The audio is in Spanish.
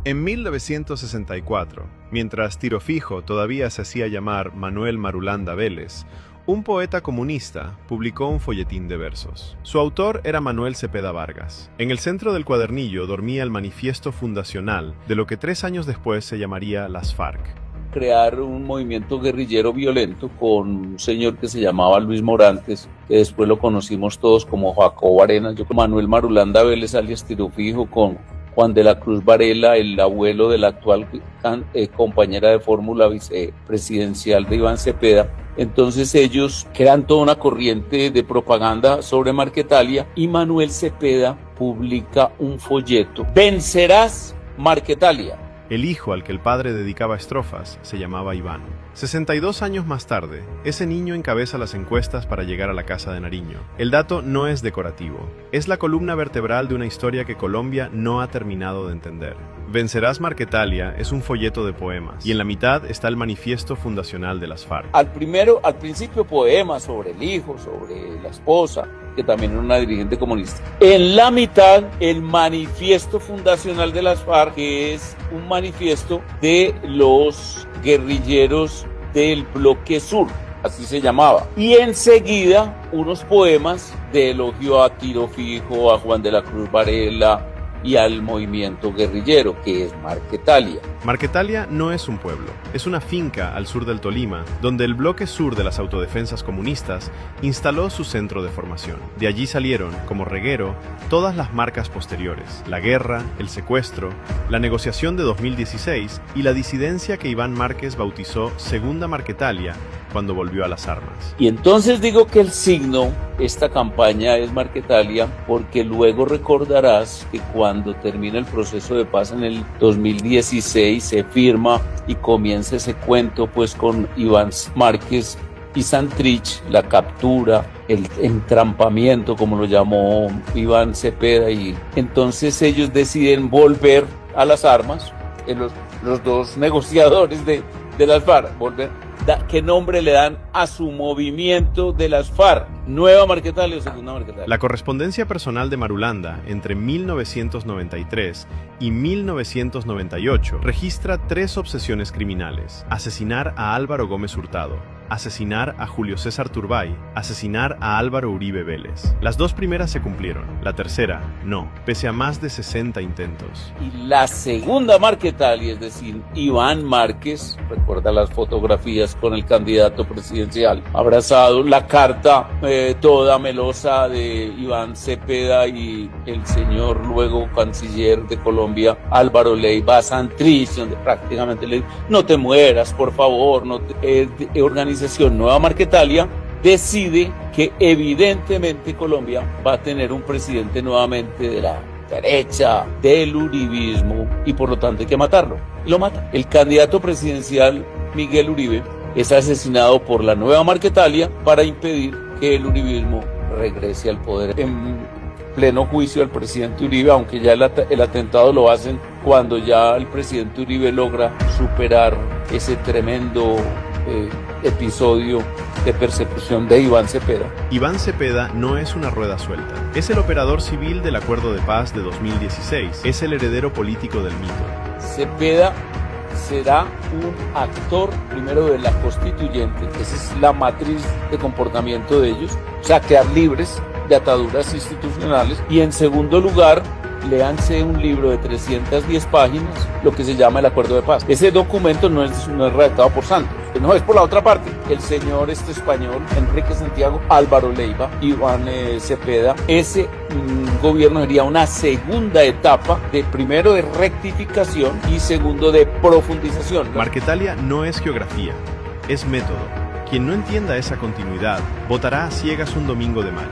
En 1964, mientras Tiro Fijo todavía se hacía llamar Manuel Marulanda Vélez, un poeta comunista publicó un folletín de versos. Su autor era Manuel Cepeda Vargas. En el centro del cuadernillo dormía el manifiesto fundacional de lo que 3 años después se llamaría las FARC. Crear un movimiento guerrillero violento con un señor que se llamaba Luis Morantes, que después lo conocimos todos como Jacobo Arenas, yo con Manuel Marulanda Vélez alias Tiro Fijo, con Juan de la Cruz Varela, el abuelo de la actual compañera de fórmula vicepresidencial de Iván Cepeda. Entonces ellos crean toda una corriente de propaganda sobre Marquetalia y Manuel Cepeda publica un folleto: Vencerás Marquetalia. El hijo al que el padre dedicaba estrofas se llamaba Iván. 62 años más tarde, ese niño encabeza las encuestas para llegar a la Casa de Nariño. El dato no es decorativo, es la columna vertebral de una historia que Colombia no ha terminado de entender. Vencerás Marquetalia es un folleto de poemas, y en la mitad está el manifiesto fundacional de las FARC. Al principio poemas sobre el hijo, sobre la esposa, que también era una dirigente comunista. En la mitad, el manifiesto fundacional de las FARC, que es un manifiesto de los guerrilleros del bloque sur, así se llamaba. Y enseguida, unos poemas de elogio a Tiro Fijo, a Juan de la Cruz Varela y al movimiento guerrillero, que es Marquetalia. Marquetalia no es un pueblo, es una finca al sur del Tolima, donde el bloque sur de las autodefensas comunistas instaló su centro de formación. De allí salieron, como reguero, todas las marcas posteriores: la guerra, el secuestro, la negociación de 2016 y la disidencia que Iván Márquez bautizó Segunda Marquetalia cuando volvió a las armas. Y entonces digo que el signo, esta campaña es Marquetalia, porque luego recordarás que cuando termina el proceso de paz en el 2016 se firma y comienza ese cuento pues con Iván Márquez y Santrich, la captura, el entrampamiento, como lo llamó Iván Cepeda, y entonces ellos deciden volver a las armas, los dos negociadores de las FARC, volver. ¿Qué nombre le dan a su movimiento de las FARC? ¿Nueva Marquetalia o Segunda Marquetalia? La correspondencia personal de Marulanda entre 1993 y 1998 registra 3 obsesiones criminales: asesinar a Álvaro Gómez Hurtado, asesinar a Julio César Turbay, asesinar a Álvaro Uribe Vélez. Las 2 primeras se cumplieron, la tercera no, pese a más de 60 intentos. Y la Segunda Marquetalia, es decir, Iván Márquez, recuerda las fotografías con el candidato presidencial abrazado, la carta toda melosa de Iván Cepeda y el señor luego canciller de Colombia, Álvaro Leiva Santrich, donde prácticamente le dice: no te mueras, por favor, organización Nueva Marquetalia decide que evidentemente Colombia va a tener un presidente nuevamente de la derecha, del uribismo, y por lo tanto hay que matarlo. Y lo mata. El candidato presidencial Miguel Uribe es asesinado por la Nueva Marquetalia para impedir que el uribismo regrese al poder. En pleno juicio al presidente Uribe, aunque ya el atentado lo hacen cuando ya el presidente Uribe logra superar ese tremendo episodio de persecución de Iván Cepeda. Iván Cepeda no es una rueda suelta. Es el operador civil del Acuerdo de Paz de 2016. Es el heredero político del mito. Cepeda será un actor primero de la constituyente, esa es la matriz de comportamiento de ellos, o sea, quedar libres de ataduras institucionales, y en segundo lugar, léanse un libro de 310 páginas, lo que se llama el Acuerdo de Paz. Ese documento no es redactado por Santos, no, es por la otra parte. El señor español, Enrique Santiago, Álvaro Leiva, Iván Cepeda, ese gobierno sería una segunda etapa, de primero de rectificación y segundo de profundización. Marquetalia no es geografía, es método. Quien no entienda esa continuidad, votará a ciegas un domingo de mayo.